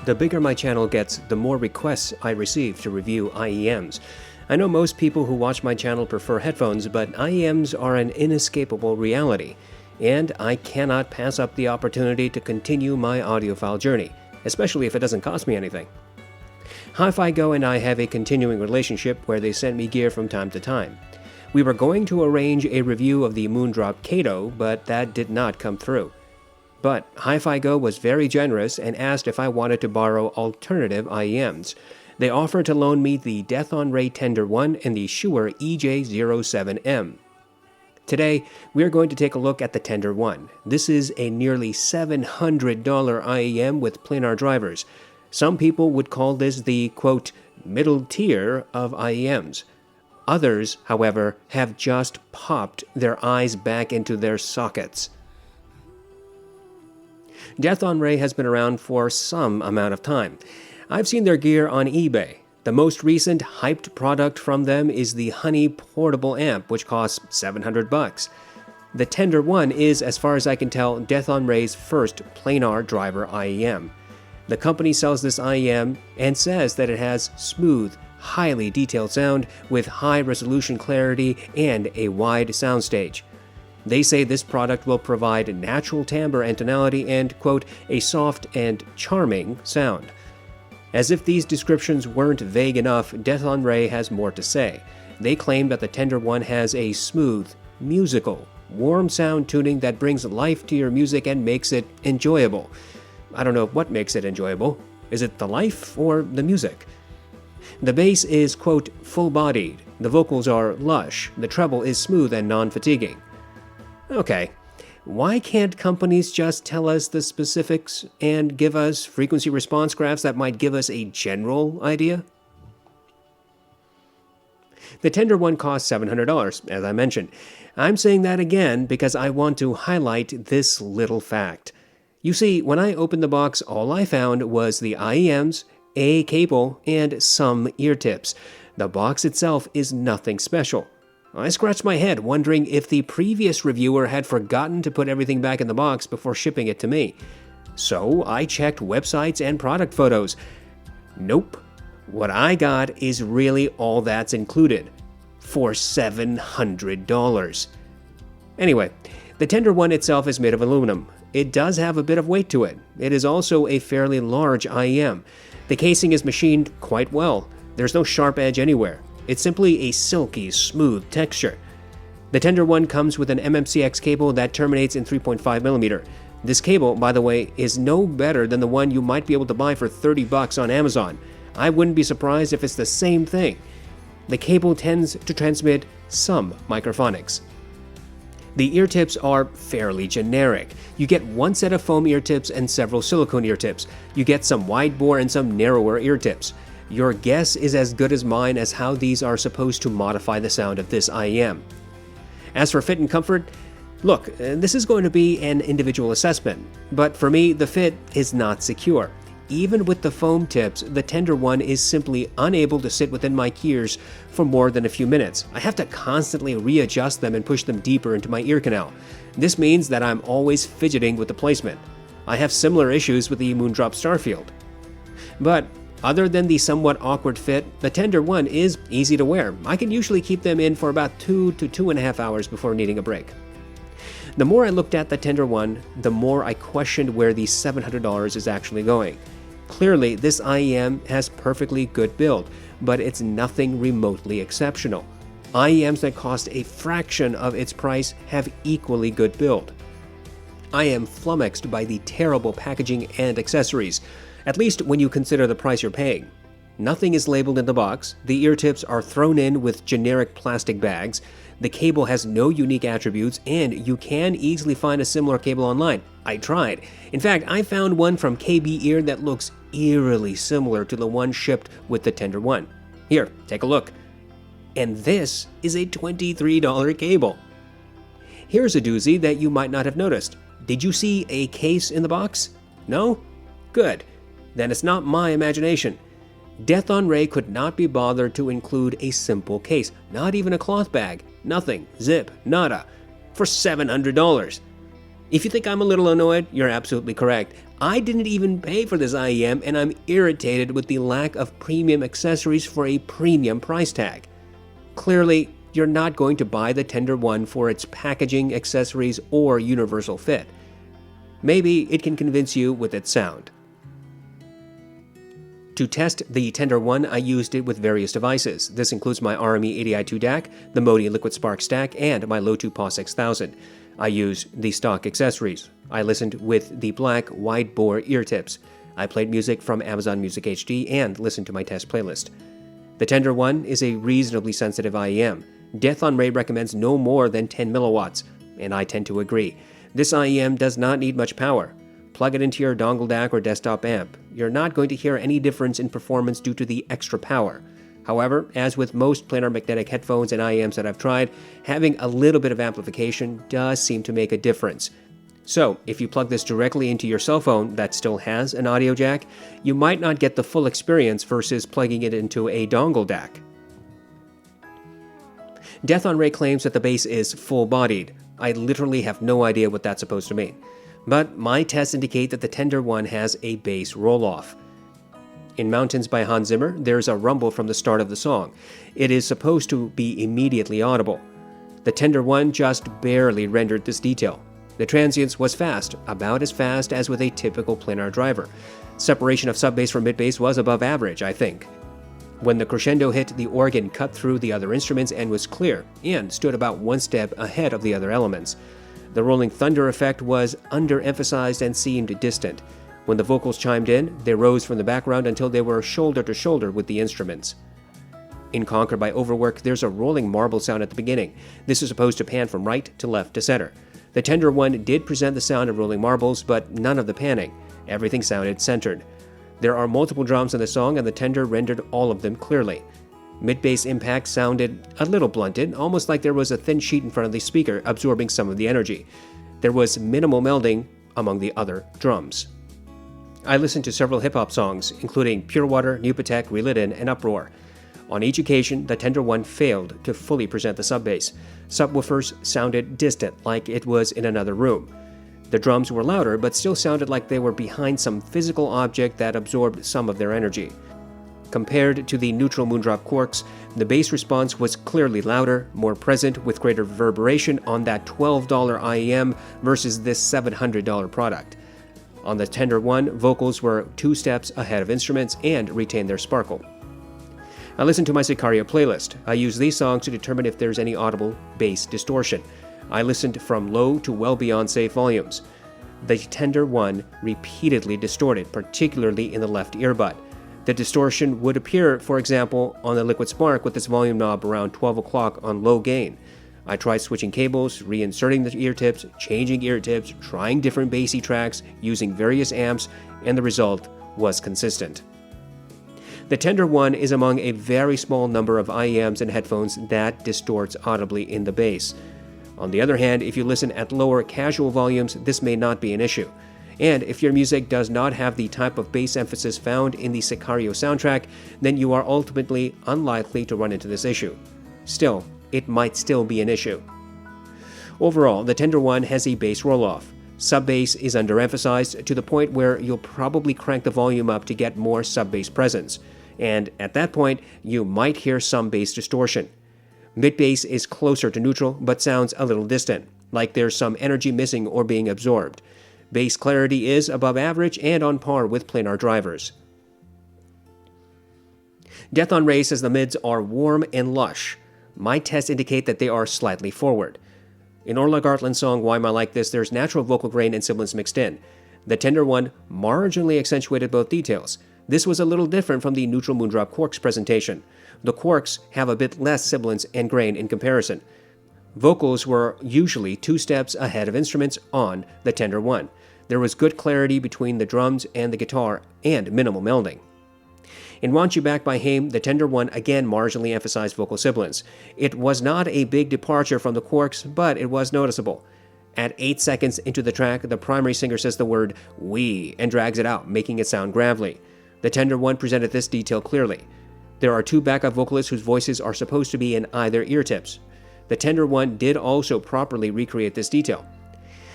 The bigger my channel gets, the more requests I receive to review IEMs. I know most people who watch my channel prefer headphones, but IEMs are an inescapable reality, and I cannot pass up the opportunity to continue my audiophile journey, especially if it doesn't cost me anything. Hifi Go and I have a continuing relationship where they send me gear from time to time. We were going to arrange a review of the Moondrop Kato, but that did not come through. But Hifi Go was very generous and asked if I wanted to borrow alternative IEMs. They offered to loan me the Dethonray Tender 1 and the Shure EJ07M. Today, we are going to take a look at the Tender 1. This is a nearly $700 IEM with planar drivers. Some people would call this the, quote, middle tier of IEMs. Others, however, have just popped their eyes back into their sockets. Dethonray has been around for some amount of time. I've seen their gear on eBay. The most recent hyped product from them is the Honey portable amp, which costs $700. The Tender 1 is, as far as I can tell, Dethonray's first planar driver IEM. The company sells this IEM and says that it has smooth, highly detailed sound with high resolution clarity and a wide soundstage. They say this product will provide natural timbre and tonality and, quote, a soft and charming sound. As if these descriptions weren't vague enough, Dethonray has more to say. They claim that the Tender 1 has a smooth, musical, warm sound tuning that brings life to your music and makes it enjoyable. I don't know what makes it enjoyable. Is it the life or the music? The bass is, quote, full-bodied. The vocals are lush. The treble is smooth and non-fatiguing. Okay, why can't companies just tell us the specifics and give us frequency response graphs that might give us a general idea? The Tender 1 costs $700, as I mentioned. I'm saying that again because I want to highlight this little fact. You see, when I opened the box, all I found was the IEMs, a cable, and some ear tips. The box itself is nothing special. I scratched my head wondering if the previous reviewer had forgotten to put everything back in the box before shipping it to me. So I checked websites and product photos. Nope. What I got is really all that's included, for $700. Anyway, the Tender 1 itself is made of aluminum. It does have a bit of weight to it. It is also a fairly large IEM. The casing is machined quite well. There's no sharp edge anywhere. It's simply a silky, smooth texture. The Tender 1 comes with an MMCX cable that terminates in 3.5mm. This cable, by the way, is no better than the one you might be able to buy for $30 on Amazon. I wouldn't be surprised if it's the same thing. The cable tends to transmit some microphonics. The ear tips are fairly generic. You get one set of foam ear tips and several silicone ear tips. You get some wide bore and some narrower ear tips. Your guess is as good as mine as how these are supposed to modify the sound of this IEM. As for fit and comfort, look, this is going to be an individual assessment, but for me, the fit is not secure. Even with the foam tips, the Tender 1 is simply unable to sit within my ears for more than a few minutes. I have to constantly readjust them and push them deeper into my ear canal. This means that I'm always fidgeting with the placement. I have similar issues with the Moondrop Starfield. But other than the somewhat awkward fit, the Tender 1 is easy to wear. I can usually keep them in for about 2 to 2.5 hours before needing a break. The more I looked at the Tender 1, the more I questioned where the $700 is actually going. Clearly, this IEM has perfectly good build, but it's nothing remotely exceptional. IEMs that cost a fraction of its price have equally good build. I am flummoxed by the terrible packaging and accessories, at least when you consider the price you're paying. Nothing is labeled in the box, the ear tips are thrown in with generic plastic bags, the cable has no unique attributes, and you can easily find a similar cable online. I tried. In fact, I found one from KB Ear that looks eerily similar to the one shipped with the Tender 1. Here, take a look. And this is a $23 cable. Here's a doozy that you might not have noticed. Did you see a case in the box? No? Good. Then it's not my imagination. Dethonray could not be bothered to include a simple case, not even a cloth bag, nothing, zip, nada, for $700. If you think I'm a little annoyed, you're absolutely correct. I didn't even pay for this IEM, and I'm irritated with the lack of premium accessories for a premium price tag. Clearly, you're not going to buy the Tender One for its packaging, accessories, or universal fit. Maybe it can convince you with its sound. To test the Tender One, I used it with various devices. This includes my RME 80i2 DAC, the Modi Liquid Spark stack, and my Lotu POS 6000. I used the stock accessories. I listened with the black wide-bore ear tips. I played music from Amazon Music HD and listened to my test playlist. The Tender One is a reasonably sensitive IEM. Dethonray recommends no more than 10 milliwatts, and I tend to agree. This IEM does not need much power. Plug it into your dongle DAC or desktop amp. You're not going to hear any difference in performance due to the extra power. However, as with most planar magnetic headphones and IEMs that I've tried, having a little bit of amplification does seem to make a difference. So, if you plug this directly into your cell phone that still has an audio jack, you might not get the full experience versus plugging it into a dongle DAC. Dethonray claims that the bass is full-bodied. I literally have no idea what that's supposed to mean. But my tests indicate that the Tender One has a bass roll-off. In Mountains by Hans Zimmer, there's a rumble from the start of the song. It is supposed to be immediately audible. The Tender One just barely rendered this detail. The transients was fast, about as fast as with a typical planar driver. Separation of sub-bass from mid-bass was above average, I think. When the crescendo hit, the organ cut through the other instruments and was clear, and stood about one step ahead of the other elements. The rolling thunder effect was underemphasized and seemed distant. When the vocals chimed in, they rose from the background until they were shoulder to shoulder with the instruments. In Conquered by Overwork, there's a rolling marble sound at the beginning. This is supposed to pan from right to left to center. The Tender One did present the sound of rolling marbles, but none of the panning. Everything sounded centered. There are multiple drums in the song, and the Tender rendered all of them clearly. Mid-bass impact sounded a little blunted, almost like there was a thin sheet in front of the speaker absorbing some of the energy. There was minimal melding among the other drums. I listened to several hip-hop songs, including Pure Water, New Patek, Reel It In, and Uproar. On each occasion, the Tender One failed to fully present the sub-bass. Subwoofers sounded distant, like it was in another room. The drums were louder, but still sounded like they were behind some physical object that absorbed some of their energy. Compared to the neutral Moondrop Quarks, the bass response was clearly louder, more present, with greater reverberation on that $12 IEM versus this $700 product. On the Tender One, vocals were 2 steps ahead of instruments and retained their sparkle. I listened to my Sicario playlist. I use these songs to determine if there's any audible bass distortion. I listened from low to well beyond safe volumes. The Tender One repeatedly distorted, particularly in the left earbud. The distortion would appear, for example, on the Liquid Spark with its volume knob around 12 o'clock on low gain. I tried switching cables, reinserting the ear tips, changing ear tips, trying different bassy tracks, using various amps, and the result was consistent. The Tender One is among a very small number of IEMs and headphones that distorts audibly in the bass. On the other hand, if you listen at lower casual volumes, this may not be an issue. And if your music does not have the type of bass emphasis found in the Sicario soundtrack, then you are ultimately unlikely to run into this issue. Still, it might still be an issue. Overall, the Tender One has a bass roll-off. Sub-bass is underemphasized to the point where you'll probably crank the volume up to get more sub-bass presence. And at that point, you might hear some bass distortion. Mid-bass is closer to neutral, but sounds a little distant, like there's some energy missing or being absorbed. Bass clarity is above average and on par with planar drivers. Dethonray says the mids are warm and lush. My tests indicate that they are slightly forward. In Orla Gartland's song Why Am I Like This, there's natural vocal grain and sibilance mixed in. The Tender One marginally accentuated both details. This was a little different from the neutral Moondrop Quarks presentation. The Quarks have a bit less sibilance and grain in comparison. Vocals were usually 2 steps ahead of instruments on the Tender One. There was good clarity between the drums and the guitar, and minimal melding. In Want You Back by Haim, the Tender One again marginally emphasized vocal sibilance. It was not a big departure from the Quarks, but it was noticeable. At 8 seconds into the track, the primary singer says the word "we" and drags it out, making it sound gravelly. The Tender One presented this detail clearly. There are 2 backup vocalists whose voices are supposed to be in either ear tips. The Tender One did also properly recreate this detail.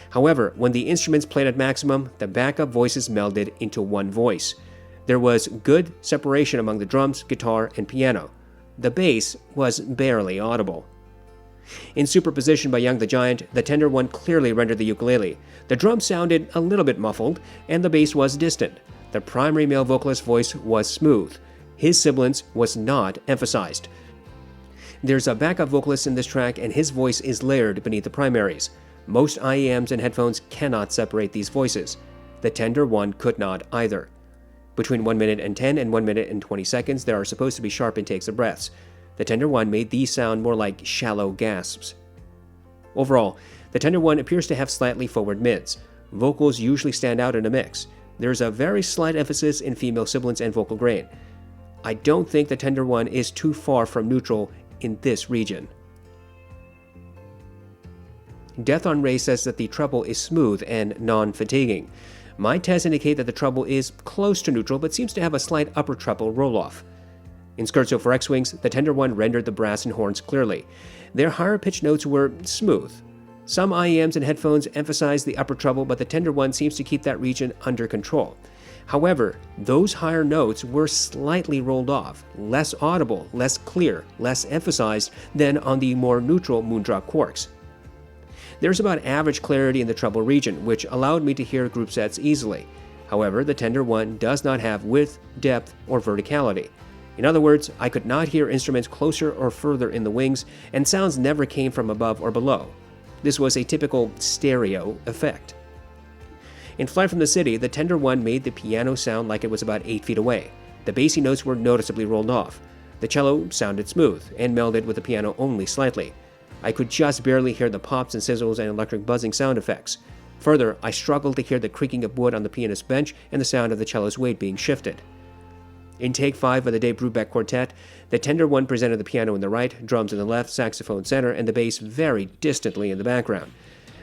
However, when the instruments played at maximum, the backup voices melded into one voice. There was good separation among the drums, guitar, and piano. The bass was barely audible. In Superposition by Young the Giant, the tenor one clearly rendered the ukulele. The drums sounded a little bit muffled, and the bass was distant. The primary male vocalist's voice was smooth. His sibilance was not emphasized. There's a backup vocalist in this track, and his voice is layered beneath the primaries. Most IEMs and headphones cannot separate these voices. The tenor one could not either. Between 1 minute and 10 and 1 minute and 20 seconds, there are supposed to be sharp intakes of breaths. The tenor one made these sound more like shallow gasps. Overall, the tenor one appears to have slightly forward mids. Vocals usually stand out in a mix. There's a very slight emphasis in female sibilance and vocal grain. I don't think the tenor one is too far from neutral in this region. Dethonray says that the treble is smooth and non-fatiguing. My tests indicate that the treble is close to neutral but seems to have a slight upper treble roll-off. In Scherzo for X-Wings, the tenor one rendered the brass and horns clearly. Their higher pitched notes were smooth. Some IEMs and headphones emphasize the upper treble, but the tenor one seems to keep that region under control. However, those higher notes were slightly rolled off, less audible, less clear, less emphasized than on the more neutral Moondrop Quarks. There's about average clarity in the treble region, which allowed me to hear group sets easily. However, the tenor one does not have width, depth, or verticality. In other words, I could not hear instruments closer or further in the wings, and sounds never came from above or below. This was a typical stereo effect. In Flight from the City, the tenor one made the piano sound like it was about 8 feet away. The bassy notes were noticeably rolled off. The cello sounded smooth and melded with the piano only slightly. I could just barely hear the pops and sizzles and electric buzzing sound effects. Further, I struggled to hear the creaking of wood on the pianist's bench and the sound of the cello's weight being shifted. In Take 5 of the Dave Brubeck Quartet, the tenor one presented the piano in the right, drums in the left, saxophone center, and the bass very distantly in the background.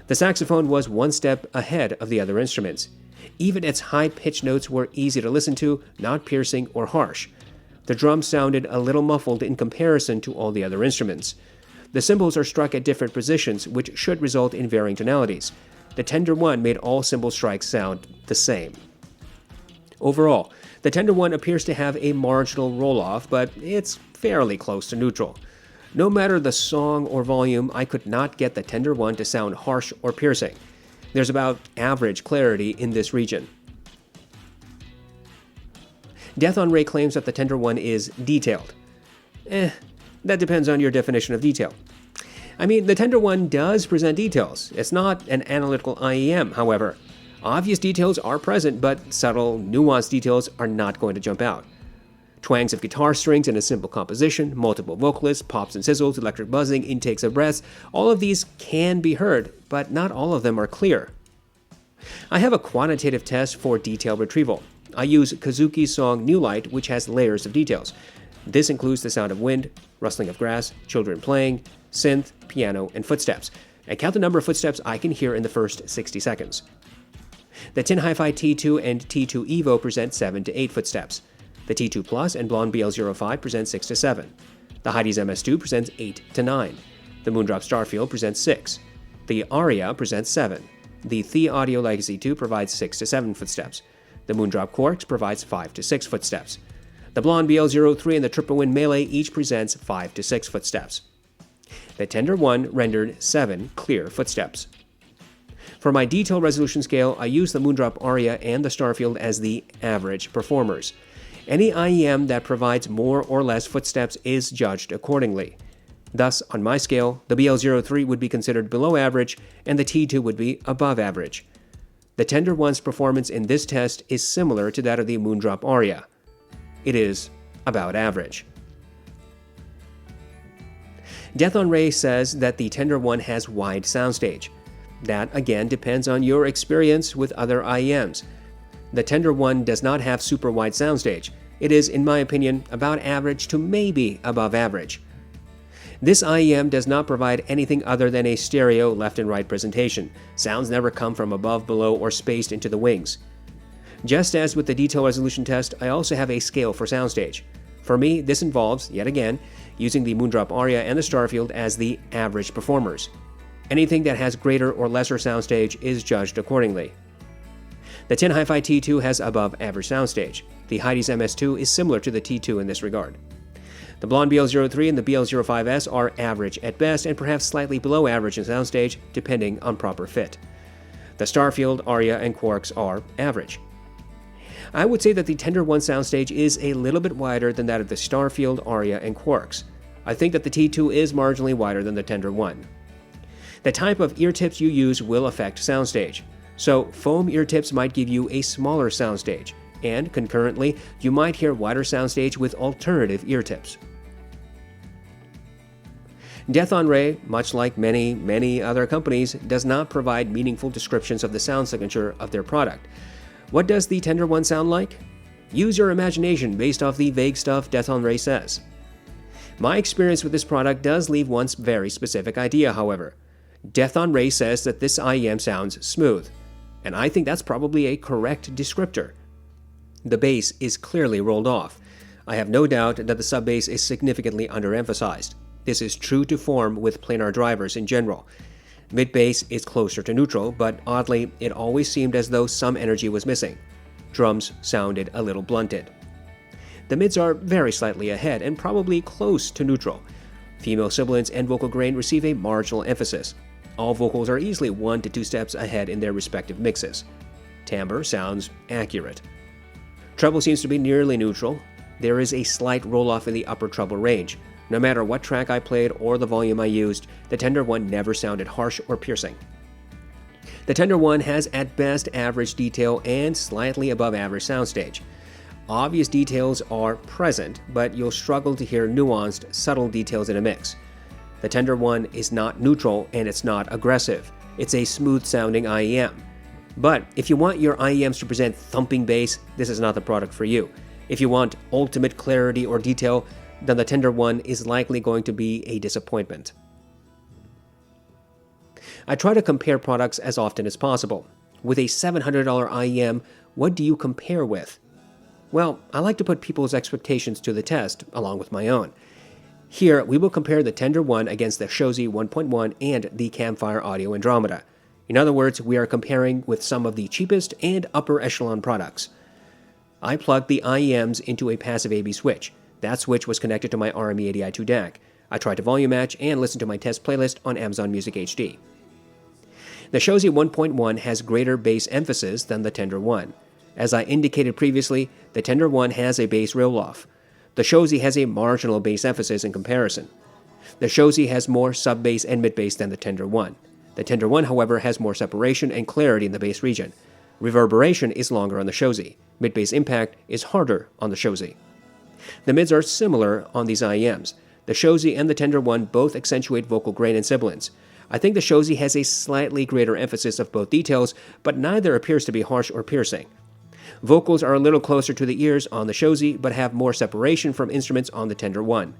The saxophone was one step ahead of the other instruments. Even its high-pitched notes were easy to listen to, not piercing or harsh. The drums sounded a little muffled in comparison to all the other instruments. The cymbals are struck at different positions, which should result in varying tonalities. The tenor one made all cymbal strikes sound the same. Overall, the tenor one appears to have a marginal roll-off, but it's fairly close to neutral. No matter the song or volume, I could not get the tenor one to sound harsh or piercing. There's about average clarity in this region. Dethonray claims that the tenor one is detailed. That depends on your definition of detail. I mean, the tenor one does present details. It's not an analytical IEM, however. Obvious details are present, but subtle, nuanced details are not going to jump out. Twangs of guitar strings in a simple composition, multiple vocalists, pops and sizzles, electric buzzing, intakes of breaths, all of these can be heard, but not all of them are clear. I have a quantitative test for detail retrieval. I use Kazuki's song New Light, which has layers of details. This includes the sound of wind, rustling of grass, children playing, synth, piano, and footsteps. I count the number of footsteps I can hear in the first 60 seconds. The Tin Hi-Fi T2 and T2 Evo present 7 to 8 footsteps. The T2 Plus and Blonde BL05 present 6 to 7. The Heidi's MS2 presents 8 to 9. The Moondrop Starfield presents 6. The Aria presents 7. The The Audio Legacy 2 provides 6 to 7 footsteps. The Moondrop Quarks provides 5 to 6 footsteps. The Blonde BL03 and the Triple Wind Melee each presents 5 to 6 footsteps. The tenor one rendered 7 clear footsteps. For my detail resolution scale, I use the Moondrop Aria and the Starfield as the average performers. Any IEM that provides more or less footsteps is judged accordingly. Thus, on my scale, the BL03 would be considered below average and the T2 would be above average. The tenor one's performance in this test is similar to that of the Moondrop Aria. It is about average. Dethonray says that the tenor one has wide soundstage. That, again, depends on your experience with other IEMs. The tenor one does not have super wide soundstage. It is, in my opinion, about average to maybe above average. This IEM does not provide anything other than a stereo left and right presentation. Sounds never come from above, below, or spaced into the wings. Just as with the detail resolution test, I also have a scale for soundstage. For me, this involves, yet again, using the Moondrop Aria and the Starfield as the average performers. Anything that has greater or lesser soundstage is judged accordingly. The Tin Hi-Fi T2 has above average soundstage. The Heidi's MS2 is similar to the T2 in this regard. The Blonde BL03 and the BL05S are average at best and perhaps slightly below average in soundstage, depending on proper fit. The Starfield, Aria, and Quarks are average. I would say that the Tender 1 soundstage is a little bit wider than that of the Starfield, Aria, and Quarks. I think that the T2 is marginally wider than the Tender 1. The type of ear tips you use will affect soundstage. So, foam ear tips might give you a smaller soundstage, and concurrently, you might hear wider soundstage with alternative ear tips. Dethonray, much like many other companies, does not provide meaningful descriptions of the sound signature of their product. What does the Tender 1 sound like? Use your imagination based off the vague stuff Dethonray says. My experience with this product does leave one very specific idea, however. Dethonray says that this IEM sounds smooth, and I think that's probably a correct descriptor. The bass is clearly rolled off. I have no doubt that the sub-bass is significantly underemphasized. This is true to form with planar drivers in general. Mid-bass is closer to neutral, but oddly, it always seemed as though some energy was missing. Drums sounded a little blunted. The mids are very slightly ahead and probably close to neutral. Female sibilants and vocal grain receive a marginal emphasis. All vocals are easily 1 to 2 steps ahead in their respective mixes. Timbre sounds accurate. Treble seems to be nearly neutral. There is a slight roll-off in the upper treble range. No matter what track I played or the volume I used, the Tender 1 never sounded harsh or piercing. The Tender 1 has at best average detail and slightly above average soundstage. Obvious details are present, but you'll struggle to hear nuanced, subtle details in a mix. The Tender 1 is not neutral and it's not aggressive. It's a smooth-sounding IEM. But if you want your IEMs to present thumping bass, this is not the product for you. If you want ultimate clarity or detail, then the Tender 1 is likely going to be a disappointment. I try to compare products as often as possible. With a $700 IEM, what do you compare with? Well, I like to put people's expectations to the test, along with my own. Here, we will compare the Tender 1 against the Shozy 1.1 and the Campfire Audio Andromeda. In other words, we are comparing with some of the cheapest and upper echelon products. I plugged the IEMs into a passive AB switch. That switch was connected to my RME80i2 DAC. I tried to volume match and listen to my test playlist on Amazon Music HD. The Shozy 1.1 has greater bass emphasis than the Tender 1. As I indicated previously, the Tender 1 has a bass roll-off. The Shozy has a marginal bass emphasis in comparison. The Shozy has more sub-bass and mid-bass than the Tender 1. The Tender 1, however, has more separation and clarity in the bass region. Reverberation is longer on the Shozy. Mid-bass impact is harder on the Shozy. The mids are similar on these IEMs. The Shozy and the Tender 1 both accentuate vocal grain and sibilance. I think the Shozy has a slightly greater emphasis of both details, but neither appears to be harsh or piercing. Vocals are a little closer to the ears on the Shozy, but have more separation from instruments on the Tender 1.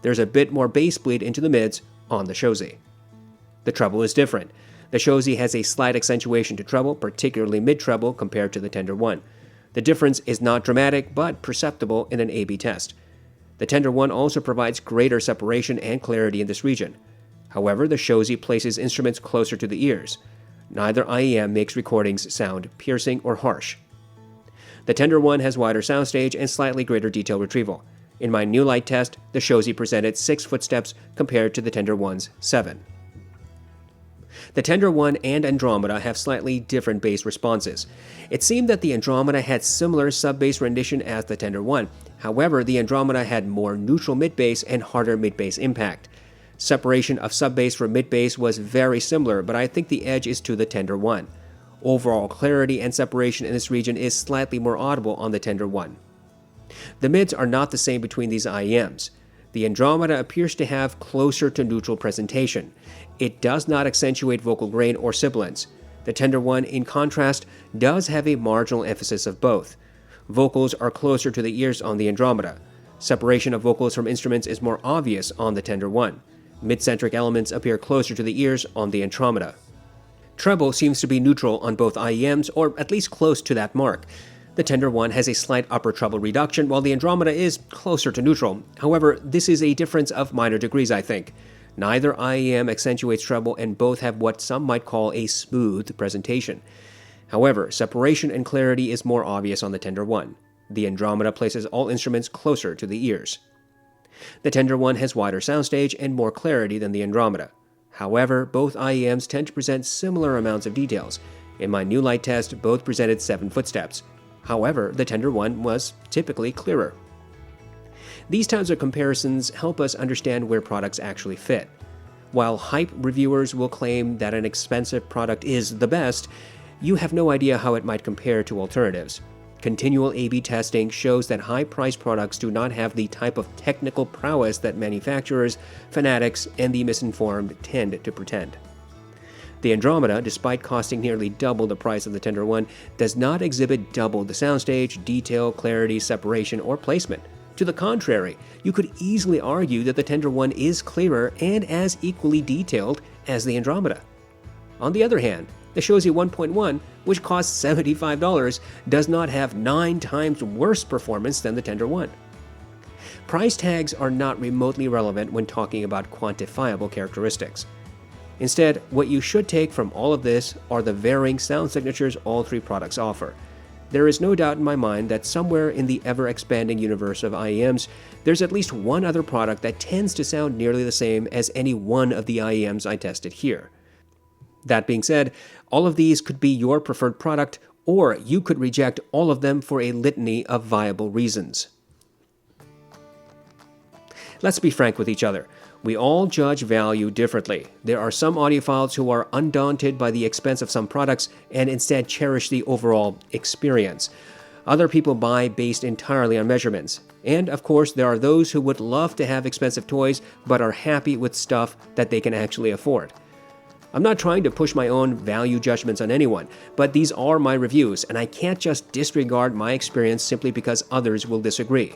There's a bit more bass bleed into the mids on the Shozy. The treble is different. The Shozy has a slight accentuation to treble, particularly mid-treble compared to the Tender 1. The difference is not dramatic, but perceptible in an A/B test. The Tender 1 also provides greater separation and clarity in this region. However, the Shozy places instruments closer to the ears. Neither IEM makes recordings sound piercing or harsh. The Tender 1 has wider soundstage and slightly greater detail retrieval. In my New Light test, the Shozy presented 6 footsteps compared to the Tender 1's 7. The Tender 1 and Andromeda have slightly different bass responses. It seemed that the Andromeda had similar sub-bass rendition as the Tender 1. However, the Andromeda had more neutral mid-bass and harder mid-bass impact. Separation of sub-bass from mid-bass was very similar, but I think the edge is to the Tender 1. Overall clarity and separation in this region is slightly more audible on the Tender 1. The mids are not the same between these IEMs. The Andromeda appears to have closer to neutral presentation. It does not accentuate vocal grain or sibilance. The Tender 1, in contrast, does have a marginal emphasis of both. Vocals are closer to the ears on the Andromeda. Separation of vocals from instruments is more obvious on the Tender 1. Mid-centric elements appear closer to the ears on the Andromeda. Treble seems to be neutral on both IEMs, or at least close to that mark. The Tender 1 has a slight upper treble reduction, while the Andromeda is closer to neutral. However, this is a difference of minor degrees, I think. Neither IEM accentuates treble, and both have what some might call a smooth presentation. However, separation and clarity is more obvious on the Tender 1. The Andromeda places all instruments closer to the ears. The Tender 1 has wider soundstage and more clarity than the Andromeda. However, both IEMs tend to present similar amounts of details. In my new light test, both presented 7 footsteps. However, the Tender 1 was typically clearer. These types of comparisons help us understand where products actually fit. While hype reviewers will claim that an expensive product is the best, you have no idea how it might compare to alternatives. Continual A/B testing shows that high-priced products do not have the type of technical prowess that manufacturers, fanatics, and the misinformed tend to pretend. The Andromeda, despite costing nearly double the price of the Tender 1, does not exhibit double the soundstage, detail, clarity, separation, or placement. To the contrary, you could easily argue that the Tender 1 is clearer and as equally detailed as the Andromeda. On the other hand, the Shozy 1.1, which costs $75, does not have 9 times worse performance than the Tender 1. Price tags are not remotely relevant when talking about quantifiable characteristics. Instead, what you should take from all of this are the varying sound signatures all 3 products offer. There is no doubt in my mind that somewhere in the ever-expanding universe of IEMs, there's at least one other product that tends to sound nearly the same as any one of the IEMs I tested here. That being said, all of these could be your preferred product, or you could reject all of them for a litany of viable reasons. Let's be frank with each other. We all judge value differently. There are some audiophiles who are undaunted by the expense of some products and instead cherish the overall experience. Other people buy based entirely on measurements. And of course, there are those who would love to have expensive toys but are happy with stuff that they can actually afford. I'm not trying to push my own value judgments on anyone, but these are my reviews, and I can't just disregard my experience simply because others will disagree.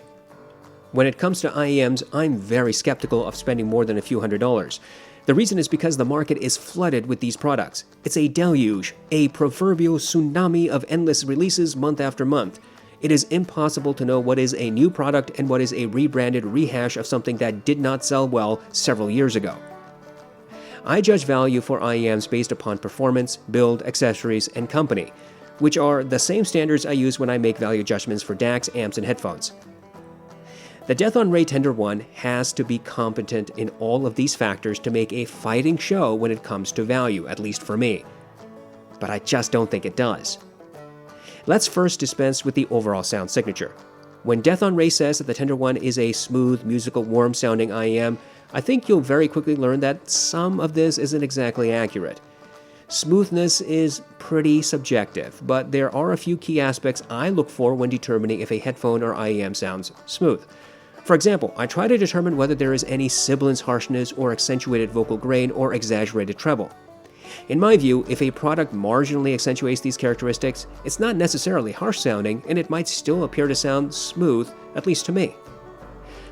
When it comes to IEMs, I'm very skeptical of spending more than a few $100s. The reason is because the market is flooded with these products. It's a deluge, a proverbial tsunami of endless releases month after month. It is impossible to know what is a new product and what is a rebranded rehash of something that did not sell well several years ago. I judge value for IEMs based upon performance, build, accessories, and company, which are the same standards I use when I make value judgments for DACs, amps, and headphones. The Dethonray Tender 1 has to be competent in all of these factors to make a fighting show when it comes to value, at least for me. But I just don't think it does. Let's first dispense with the overall sound signature. When Dethonray says that the Tender 1 is a smooth, musical, warm-sounding IEM, I think you'll very quickly learn that some of this isn't exactly accurate. Smoothness is pretty subjective, but there are a few key aspects I look for when determining if a headphone or IEM sounds smooth. For example, I try to determine whether there is any sibilance harshness or accentuated vocal grain or exaggerated treble. In my view, if a product marginally accentuates these characteristics, it's not necessarily harsh sounding, and it might still appear to sound smooth, at least to me.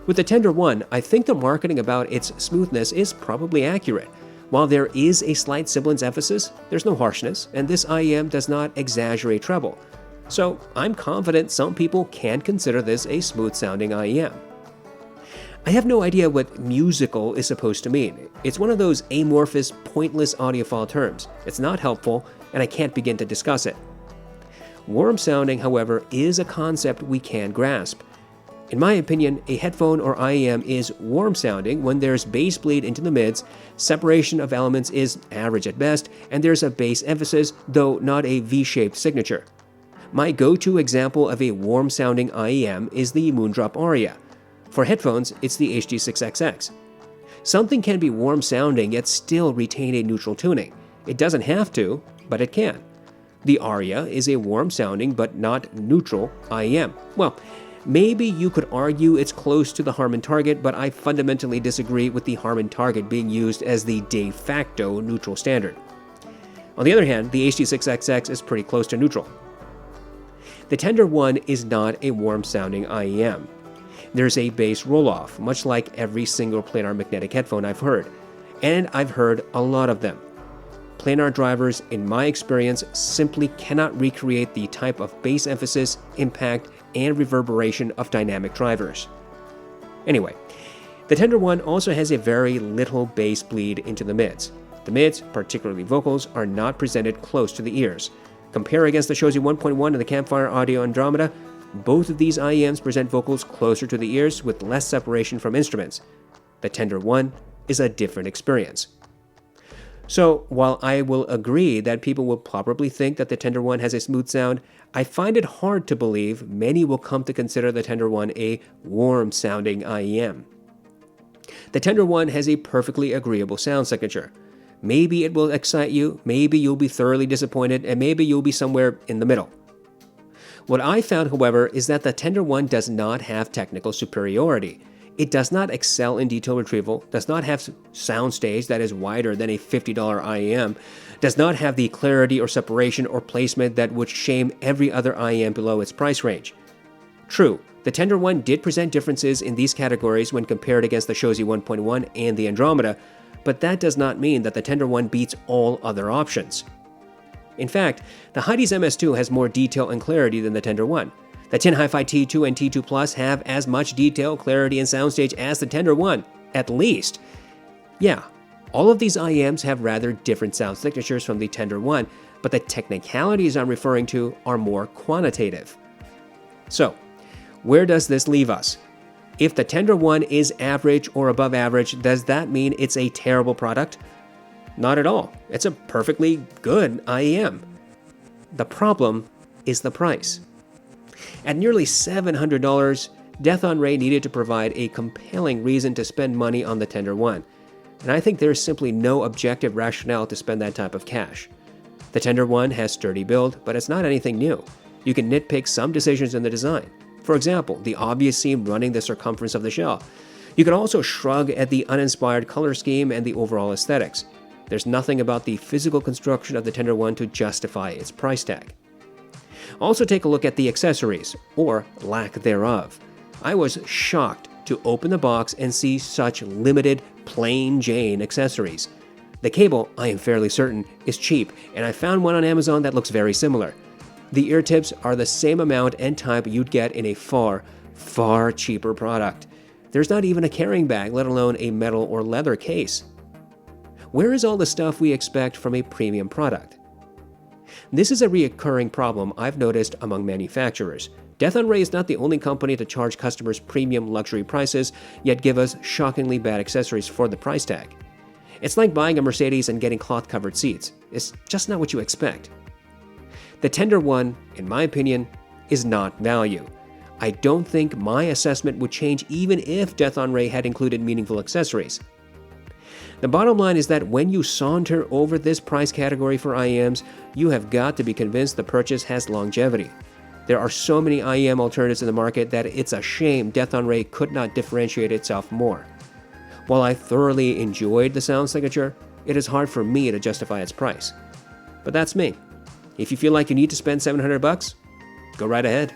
With the Tender 1, I think the marketing about its smoothness is probably accurate. While there is a slight sibilance emphasis, there's no harshness, and this IEM does not exaggerate treble. So I'm confident some people can consider this a smooth-sounding IEM. I have no idea what musical is supposed to mean. It's one of those amorphous, pointless audiophile terms. It's not helpful, and I can't begin to discuss it. Warm sounding, however, is a concept we can grasp. In my opinion, a headphone or IEM is warm sounding when there's bass bleed into the mids, separation of elements is average at best, and there's a bass emphasis, though not a V-shaped signature. My go-to example of a warm sounding IEM is the Moondrop Aria. For headphones, it's the HD6XX. Something can be warm sounding yet still retain a neutral tuning. It doesn't have to, but it can. The Aria is a warm sounding but not neutral IEM. Well, maybe you could argue it's close to the Harman Target, but I fundamentally disagree with the Harman Target being used as the de facto neutral standard. On the other hand, the HD6XX is pretty close to neutral. The Tender 1 is not a warm sounding IEM. There's a bass roll-off, much like every single planar magnetic headphone I've heard, and I've heard a lot of them. Planar drivers, in my experience, simply cannot recreate the type of bass emphasis, impact, and reverberation of dynamic drivers. Anyway, the The Tender One also has a very little bass bleed into the mids. The mids, particularly vocals, are not presented close to the ears. Compare against the Shozy 1.1 and the Campfire Audio Andromeda. Both of these IEMs present vocals closer to the ears with less separation from instruments. The Tender One is a different experience. So, while I will agree that people will probably think that the Tender One has a smooth sound, I find it hard to believe many will come to consider the Tender One a warm-sounding IEM. The Tender One has a perfectly agreeable sound signature. Maybe it will excite you, maybe you'll be thoroughly disappointed, and maybe you'll be somewhere in the middle. What I found, however, is that the Tender One does not have technical superiority. It does not excel in detail retrieval, does not have Soundstage that is wider than a $50 IEM, does not have the clarity or separation or placement that would shame every other IEM below its price range. True, the Tender One did present differences in these categories when compared against the Shozy 1.1 and the Andromeda, but that does not mean that the Tender One beats all other options. In fact, the Heidi's MS2 has more detail and clarity than the Tender One. The Tin Hi-Fi T2 and T2 Plus have as much detail, clarity, and soundstage as the Tender One, at least. Yeah, all of these IEMs have rather different sound signatures from the Tender One, but the technicalities I'm referring to are more quantitative. So, where does this leave us? If the Tender One is average or above average, does that mean it's a terrible product? Not at all. It's a perfectly good IEM. The problem is the price. At nearly $700, Dethonray needed to provide a compelling reason to spend money on the Tender One, and I think there's simply no objective rationale to spend that type of cash. The Tender One has sturdy build, but it's not anything new. You can nitpick some decisions in the design. For example, the obvious seam running the circumference of the shell. You can also shrug at the uninspired color scheme and the overall aesthetics. There's nothing about the physical construction of the Tender One to justify its price tag. Also take a look at the accessories, or lack thereof. I was shocked to open the box and see such limited, plain Jane accessories. The cable, I am fairly certain, is cheap, and I found one on Amazon that looks very similar. The ear tips are the same amount and type you'd get in a far, far cheaper product. There's not even a carrying bag, let alone a metal or leather case. Where is all the stuff we expect from a premium product? This is a recurring problem I've noticed among manufacturers. Dethonray is not the only company to charge customers premium luxury prices, yet give us shockingly bad accessories for the price tag. It's like buying a Mercedes and getting cloth-covered seats. It's just not what you expect. The Tender One, in my opinion, is not value. I don't think my assessment would change even if Dethonray had included meaningful accessories. The bottom line is that when you saunter over this price category for IEMs, you have got to be convinced the purchase has longevity. There are so many IEM alternatives in the market that it's a shame Dethonray could not differentiate itself more. While I thoroughly enjoyed the sound signature, it is hard for me to justify its price. But that's me. If you feel like you need to spend $700, go right ahead.